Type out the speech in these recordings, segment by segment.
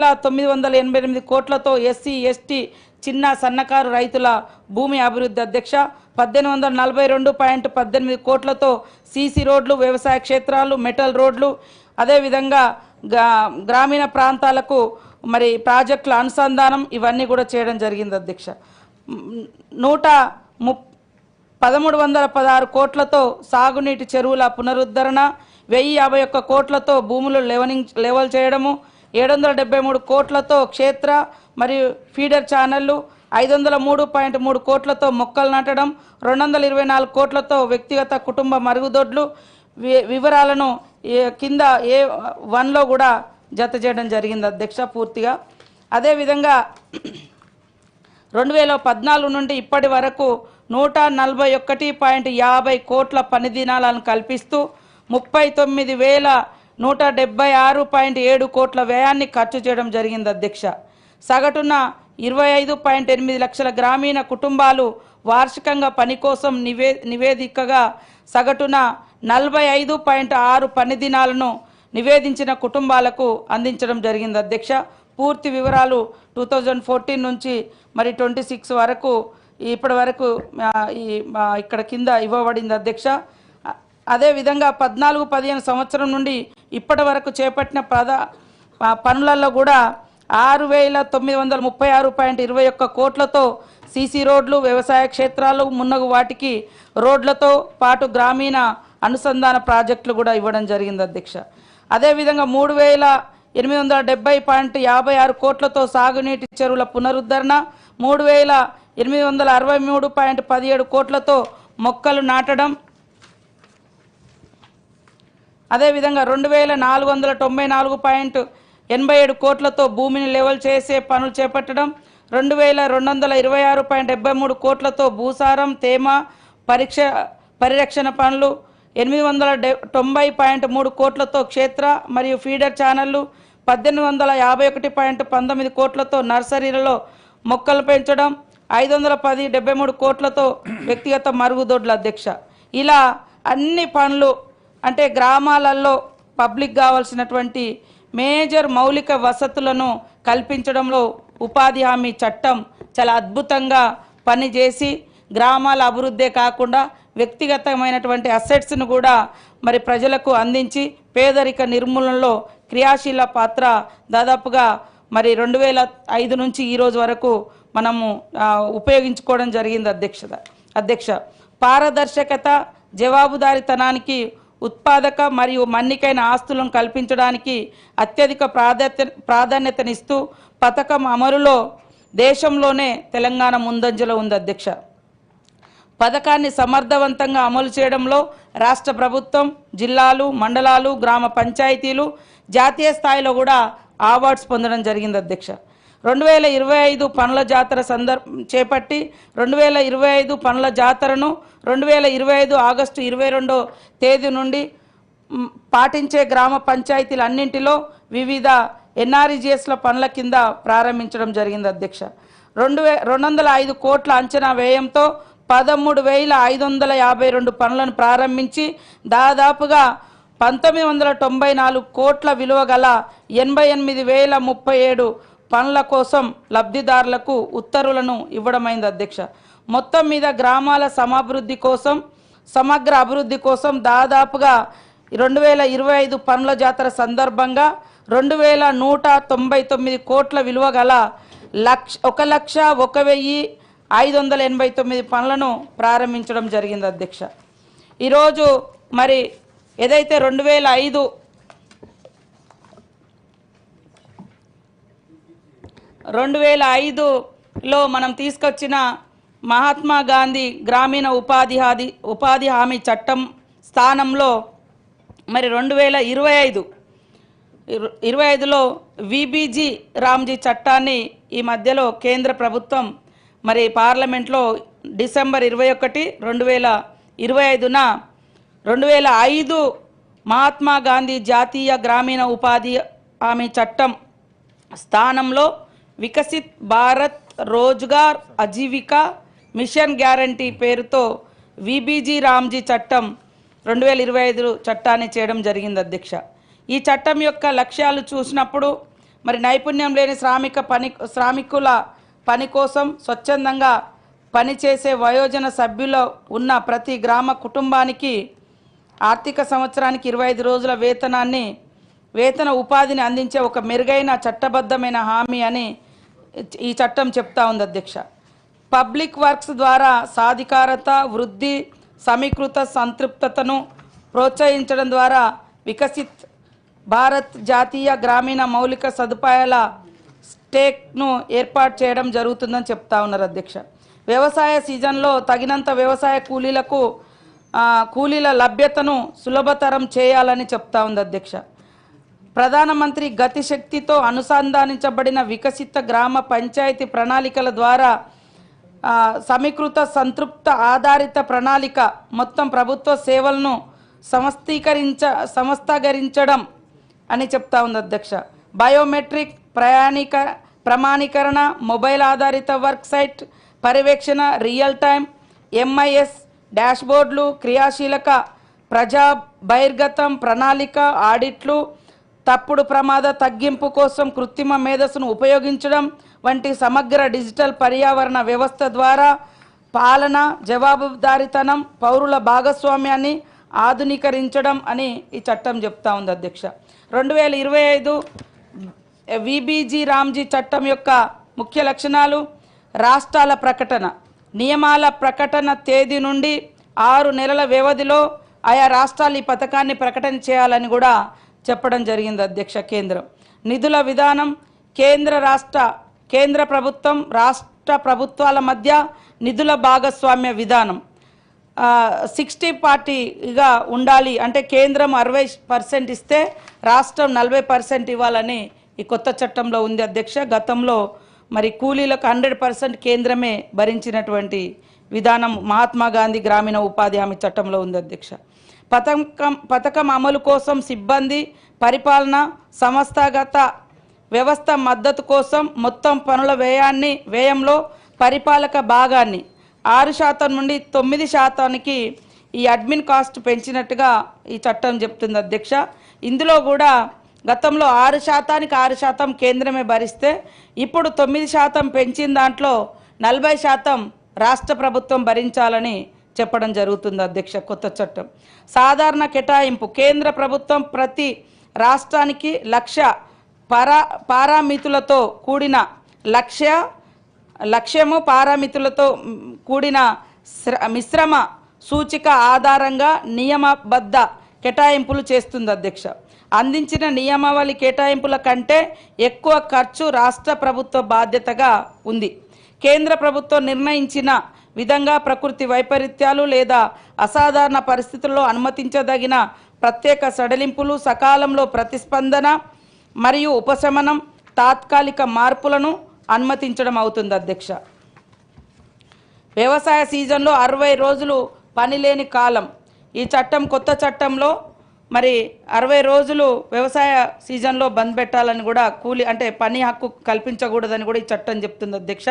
988 కోట్లతో SC ST చిన్న సన్నకారు రైతుల భూమి అభివృద్ధి అధ్యక్ష 1842.18 కోట్లతో సీసీ రోడ్లు వ్యవసాయ క్షేత్రాలు మెటల్ రోడ్లు అదేవిధంగా గ్రామీణ ప్రాంతాలకు మరి ప్రాజెక్టుల అనుసంధానం ఇవన్నీ కూడా చేయడం జరిగింది అధ్యక్ష 1316 కోట్లతో సాగునీటి చెరువుల పునరుద్ధరణ 1051 కోట్లతో భూములు లెవెల్ చేయడము 773 కోట్లతో క్షేత్ర మరియు ఫీడర్ ఛానళ్లు 503.3 కోట్లతో మొక్కలు నాటడం 224 కోట్లతో వ్యక్తిగత కుటుంబ మరుగుదొడ్లు వివరాలను కింద A1లో కూడా జత చేయడం జరిగింది అధ్యక్ష పూర్తిగా అదేవిధంగా 2014 నుండి ఇప్పటి వరకు 141.50 కోట్ల పని దినాలను కల్పిస్తూ 39,176.7 కోట్ల వ్యయాన్ని ఖర్చు చేయడం జరిగింది అధ్యక్ష సగటున 25.8 లక్షల గ్రామీణ కుటుంబాలు వార్షికంగా పని కోసం నివేదికగా సగటున 45.6 పని దినాలను నివేదించిన కుటుంబాలకు అందించడం జరిగింది అధ్యక్ష పూర్తి వివరాలు 2014 నుంచి మరి 26 వరకు ఇప్పటి వరకు ఇక్కడ కింద ఇవ్వబడింది అధ్యక్ష అదేవిధంగా 14-15 సంవత్సరం నుండి ఇప్పటి వరకు చేపట్టిన పనులలో కూడా 6,936.21 కోట్లతో సీసీ రోడ్లు వ్యవసాయ క్షేత్రాలు మున్నగు వాటికి రోడ్లతో పాటు గ్రామీణ అనుసంధాన ప్రాజెక్టులు కూడా ఇవ్వడం జరిగింది అధ్యక్ష అదేవిధంగా 3,870.56 కోట్లతో సాగునీటి చెరువుల పునరుద్ధరణ 3,863.17 కోట్లతో మొక్కలు నాటడం అదేవిధంగా 2,494.87 కోట్లతో భూమిని లెవెల్ చేసే పనులు చేపట్టడం 2,226.73 కోట్లతో భూసారం తేమ పరిరక్షణ పనులు 890.3 కోట్లతో క్షేత్ర మరియు ఫీడర్ ఛానళ్లు 1851.19 కోట్లతో నర్సరీలలో మొక్కలు పెంచడం 510.73 కోట్లతో వ్యక్తిగత మరుగుదొడ్ల అధ్యక్ష ఇలా అన్ని పనులు అంటే గ్రామాలలో పబ్లిక్ కావాల్సినటువంటి మేజర్ మౌలిక వసతులను కల్పించడంలో ఉపాధి హామీ చట్టం చాలా అద్భుతంగా పనిచేసి గ్రామాల అభివృద్ధే కాకుండా వ్యక్తిగతమైనటువంటి అసెట్స్ను కూడా మరి ప్రజలకు అందించి పేదరిక నిర్మూలనలో క్రియాశీల పాత్ర దాదాపుగా మరి 2005 నుంచి ఈ రోజు వరకు మనము ఉపయోగించుకోవడం జరిగింది అధ్యక్ష పారదర్శకత జవాబుదారీతనానికి ఉత్పాదక మరియు మన్నికైన ఆస్తులను కల్పించడానికి అత్యధిక ప్రాధాన్యతనిస్తూ పథకం అమలులో దేశంలోనే తెలంగాణ ముందంజలో ఉంది అధ్యక్ష పథకాన్ని సమర్థవంతంగా అమలు చేయడంలో రాష్ట్ర ప్రభుత్వం జిల్లాలు మండలాలు గ్రామ పంచాయతీలు జాతీయ స్థాయిలో కూడా అవార్డ్స్ పొందడం జరిగింది అధ్యక్ష 2025 పనుల జాతర చేపట్టి 2025 పనుల జాతరను 2025 ఆగస్టు 22వ తేదీ నుండి పాటించే గ్రామ పంచాయతీలన్నింటిలో వివిధ ఎన్ఆర్ఈజీఎస్ల పనుల కింద ప్రారంభించడం జరిగింది అధ్యక్ష 205 కోట్ల అంచనా వ్యయంతో 13,552 పనులను ప్రారంభించి దాదాపుగా 1994 కోట్ల విలువ గల 88,037 పనుల కోసం లబ్ధిదారులకు ఉత్తర్వులను ఇవ్వడమైంది అధ్యక్ష మొత్తం మీద గ్రామాల సమగ్ర అభివృద్ధి కోసం దాదాపుగా 2025 పనుల జాతర సందర్భంగా 2,199 కోట్ల విలువ గల 1,01,589 పనులను ప్రారంభించడం జరిగింది అధ్యక్ష ఈరోజు మరి ఏదైతే 2005లో మనం తీసుకొచ్చిన మహాత్మా గాంధీ గ్రామీణ ఉపాధి హామీ చట్టం స్థానంలో మరి 2025లో విబిజి రామ్జీ చట్టాన్ని ఈ మధ్యలో కేంద్ర ప్రభుత్వం మరి పార్లమెంట్లో డిసెంబర్ 21, 2025న 2005 మహాత్మా గాంధీ జాతీయ గ్రామీణ ఉపాధి హామీ చట్టం స్థానంలో వికసిత్ భారత్ రోజ్గార్ ఆజీవికా మిషన్ గ్యారంటీ పేరుతో విబిజి రామ్జీ చట్టం 2025 చట్టాన్ని చేయడం జరిగింది అధ్యక్ష ఈ చట్టం యొక్క లక్ష్యాలు చూసినప్పుడు మరి నైపుణ్యం లేని శ్రామికుల పని కోసం స్వచ్ఛందంగా పనిచేసే వయోజన సభ్యులు ఉన్న ప్రతి గ్రామ కుటుంబానికి ఆర్థిక సంవత్సరానికి 25 రోజుల వేతన ఉపాధిని అందించే ఒక మెరుగైన చట్టబద్ధమైన హామీ అని ఈ చట్టం చెప్తా ఉంది అధ్యక్ష. పబ్లిక్ వర్క్స్ ద్వారా సాధికారత, వృద్ధి, సమీకృత సంతృప్తతను ప్రోత్సహించడం ద్వారా వికసిత్ భారత్ జాతీయ గ్రామీణ మౌలిక సదుపాయాల స్టేక్ను ఏర్పాటు చేయడం జరుగుతుందని చెప్తా ఉన్నారు అధ్యక్ష. వ్యవసాయ సీజన్లో తగినంత వ్యవసాయ కూలీల లభ్యతను సులభతరం చేయాలని చెప్తా ఉంది అధ్యక్ష. ప్రధానమంత్రి గతిశక్తితో అనుసంధానించబడిన వికసిత గ్రామ పంచాయతీ ప్రణాళికల ద్వారా సమీకృత సంతృప్త ఆధారిత ప్రణాళిక మొత్తం ప్రభుత్వ సేవలను సమస్తీకరించడం అని చెప్తా ఉంది అధ్యక్ష. బయోమెట్రిక్ ప్రమాణీకరణ, మొబైల్ ఆధారిత వర్క్ సైట్ పర్యవేక్షణ, రియల్ టైం ఎంఐఎస్ డాష్బోర్డులు, క్రియాశీలక ప్రజా బహిర్గతం ప్రణాళిక, ఆడిట్లు, తప్పుడు ప్రమాద తగ్గింపు కోసం కృత్రిమ మేధస్సును ఉపయోగించడం వంటి సమగ్ర డిజిటల్ పర్యావరణ వ్యవస్థ ద్వారా పాలన, జవాబుదారీతనం, పౌరుల భాగస్వామ్యాన్ని ఆధునీకరించడం అని ఈ చట్టం చెప్తా ఉంది అధ్యక్ష. 2025 విబిజి రామ్జీ చట్టం యొక్క ముఖ్య లక్షణాలు: రాష్ట్రాల ప్రకటన, నియమాల ప్రకటన తేదీ నుండి 6 నెలల వ్యవధిలో ఆయా రాష్ట్రాలు ఈ పథకాన్ని ప్రకటన చేయాలని కూడా చెప్పడం జరిగింది అధ్యక్ష. కేంద్రం నిధుల విధానం: కేంద్ర ప్రభుత్వం రాష్ట్ర ప్రభుత్వాల మధ్య నిధుల భాగస్వామ్య విధానం 60-40గా ఉండాలి. అంటే కేంద్రం 60% ఇస్తే రాష్ట్రం 40% ఇవ్వాలని ఈ కొత్త చట్టంలో ఉంది అధ్యక్ష. గతంలో మరి కూలీలకు 100% కేంద్రమే భరించినటువంటి విధానం మహాత్మా గాంధీ గ్రామీణ ఉపాధి హామీ చట్టంలో ఉంది అధ్యక్ష. పథకం అమలు కోసం సిబ్బంది, పరిపాలన, సంస్థాగత వ్యవస్థ మద్దతు కోసం మొత్తం పనుల వ్యయంలో పరిపాలక భాగాన్ని 6% నుండి 9%కి ఈ అడ్మిన్ కాస్ట్ పెంచినట్టుగా ఈ చట్టం చెప్తుంది అధ్యక్ష. ఇందులో కూడా గతంలో 6%కి 6% కేంద్రమే భరిస్తే ఇప్పుడు 9% పెంచిన దాంట్లో 40% రాష్ట్ర ప్రభుత్వం భరించాలని చెప్పడం జరుగుతుంది అధ్యక్ష. కొత్త చట్టం సాధారణ కేటాయింపు: కేంద్ర ప్రభుత్వం ప్రతి రాష్ట్రానికి 1,00,000 పారామితులతో కూడిన లక్ష్యము పారామితులతో కూడిన మిశ్రమ సూచిక ఆధారంగా నియమబద్ధ కేటాయింపులు చేస్తుంది అధ్యక్ష. అందించిన నియమావళి కేటాయింపుల కంటే ఎక్కువ ఖర్చు రాష్ట్ర ప్రభుత్వ బాధ్యతగా ఉంది. కేంద్ర ప్రభుత్వం నిర్ణయించిన విధంగా ప్రకృతి వైపరీత్యాలు లేదా అసాధారణ పరిస్థితుల్లో అనుమతించదగిన ప్రత్యేక సడలింపులు, సకాలంలో ప్రతిస్పందన మరియు ఉపశమనం, తాత్కాలిక మార్పులను అనుమతించడం అవుతుంది అధ్యక్ష. వ్యవసాయ సీజన్లో 60 రోజులు పని లేని కాలం. ఈ చట్టం కొత్త చట్టంలో మరి 60 రోజులు వ్యవసాయ సీజన్లో బంద్ పెట్టాలని కూడా అంటే పని హక్కు కల్పించకూడదని కూడా ఈ చట్టం చెప్తుంది అధ్యక్ష.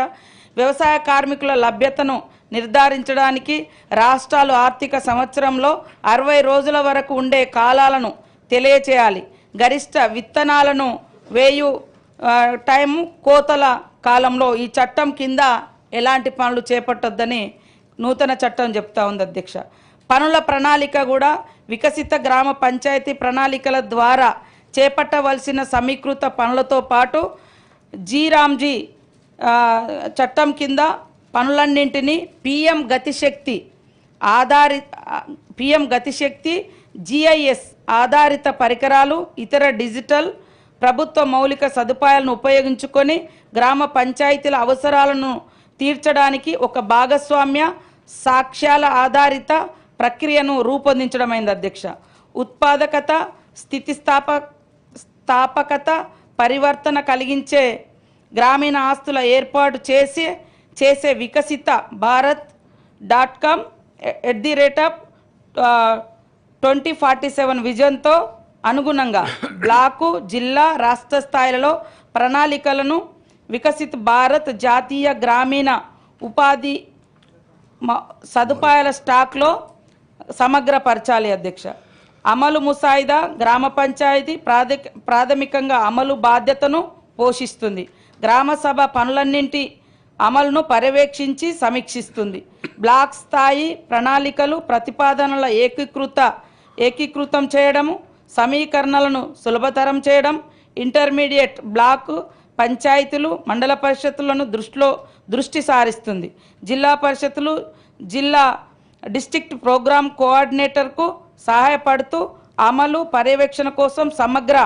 వ్యవసాయ కార్మికుల లభ్యతను నిర్ధారించడానికి రాష్ట్రాలు ఆర్థిక సంవత్సరంలో 60 రోజుల వరకు ఉండే కాలాలను తెలియచేయాలి. గరిష్ట విత్తనాలను వేయు టైం కోతల కాలంలో ఈ చట్టం కింద ఎలాంటి పనులు చేపట్టొద్దని నూతన చట్టం చెప్తా ఉంది అధ్యక్ష. పనుల ప్రణాళిక కూడా వికసిత గ్రామ పంచాయతీ ప్రణాళికల ద్వారా చేపట్టవలసిన సమీకృత పనులతో పాటు రామ్జీ చట్టం కింద పనులన్నింటినీ పిఎం గతిశక్తి GIS ఆధారిత పరికరాలు, ఇతర డిజిటల్ ప్రభుత్వ మౌలిక సదుపాయాలను ఉపయోగించుకొని గ్రామ పంచాయతీల అవసరాలను తీర్చడానికి ఒక భాగస్వామ్య సాక్ష్యాల ఆధారిత ప్రక్రియను రూపొందించడమైంది అధ్యక్ష. ఉత్పాదకత, స్థాపకత, పరివర్తన కలిగించే గ్రామీణ ఆస్తుల ఏర్పాటు చేసే వికసిత భారత్.com @2047 విజన్తో అనుగుణంగా బ్లాకు, జిల్లా, రాష్ట్ర స్థాయిలలో ప్రణాళికలను వికసిత్ భారత్ జాతీయ గ్రామీణ ఉపాధి సదుపాయాల స్టాక్లో సమగ్రపరచాలి అధ్యక్ష. అమలు ముసాయిదా: గ్రామ పంచాయతీ ప్రాథమికంగా అమలు బాధ్యతను పోషిస్తుంది. గ్రామ సభ పనులన్నింటి అమలును పర్యవేక్షించి సమీక్షిస్తుంది. బ్లాక్ స్థాయి ప్రణాళికలు ప్రతిపాదనల ఏకీకృతం చేయడము, సమీకరణలను సులభతరం చేయడం, ఇంటర్మీడియట్ బ్లాక్ పంచాయతీలు మండల పరిషత్తులను దృష్టి సారిస్తుంది. జిల్లా పరిషత్తులు జిల్లా డిస్ట్రిక్ట్ ప్రోగ్రామ్ కోఆర్డినేటర్కు సహాయపడుతూ అమలు పర్యవేక్షణ కోసం సమగ్ర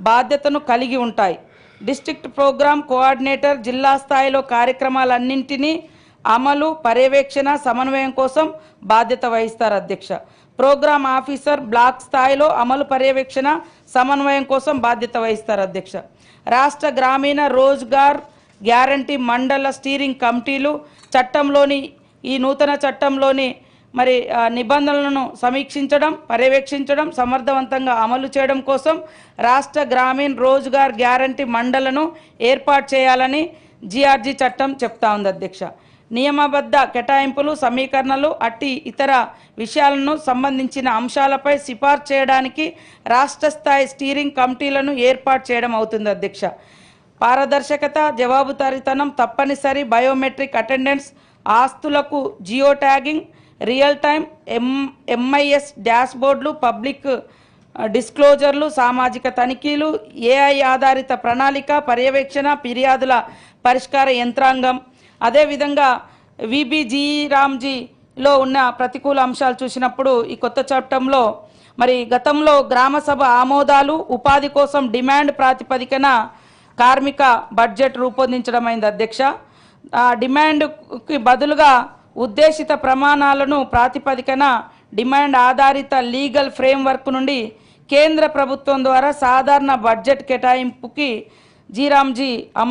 బాధ్యతను కలిగి ఉంటాయి. డిస్ట్రిక్ట్ ప్రోగ్రామ్ కోఆర్డినేటర్ జిల్లా స్థాయిలో కార్యక్రమాలన్నింటినీ అమలు పర్యవేక్షణ సమన్వయం కోసం బాధ్యత వహిస్తారు అధ్యక్ష. ప్రోగ్రామ్ ఆఫీసర్ బ్లాక్ స్థాయిలో అమలు పర్యవేక్షణ సమన్వయం కోసం బాధ్యత వహిస్తారు అధ్యక్ష. రాష్ట్ర గ్రామీణ రోజ్గార్ గ్యారంటీ మండల స్టీరింగ్ కమిటీలు చట్టంలోని ఈ నూతన చట్టంలోని నిబంధనలను సమీక్షించడం, పర్యవేక్షించడం, సమర్థవంతంగా అమలు చేయడం కోసం రాష్ట్ర గ్రామీణ రోజ్గార్ గ్యారంటీ మండలను ఏర్పాటు చేయాలని జిఆర్జీ చట్టం చెప్తా ఉంది అధ్యక్ష. నియమబద్ధ కేటాయింపులు, సమీకరణలు అట్టి ఇతర విషయాలను సంబంధించిన అంశాలపై సిఫార్సు చేయడానికి రాష్ట్ర స్థాయి స్టీరింగ్ కమిటీలను ఏర్పాటు చేయడం అవుతుంది అధ్యక్ష. పారదర్శకత, జవాబుదారీతనం తప్పనిసరి, బయోమెట్రిక్ అటెండెన్స్, ఆస్తులకు geo tagging, real time MIS డాష్బోర్డులు, పబ్లిక్ డిస్క్లోజర్లు, సామాజిక తనిఖీలు, ఏఐ ఆధారిత ప్రణాళిక, పర్యవేక్షణ, ఫిర్యాదుల పరిష్కార యంత్రాంగం. అదేవిధంగా విబిజీరామ్జీలో ఉన్న ప్రతికూల అంశాలు చూసినప్పుడు ఈ కొత్త చట్టంలో గతంలో గ్రామ సభ ఆమోదాలు, ఉపాధి కోసం డిమాండ్ ప్రాతిపదికన కార్మిక బడ్జెట్ రూపొందించడం అయింది అధ్యక్ష. ఆ డిమాండ్కి బదులుగా ఉద్దేశిత ప్రమాణాలను ప్రాతిపదికన డిమాండ్ ఆధారిత లీగల్ ఫ్రేమ్వర్క్ నుండి కేంద్ర ప్రభుత్వం ద్వారా సాధారణ బడ్జెట్ కేటాయింపుకి జీరామ్జీ అమలు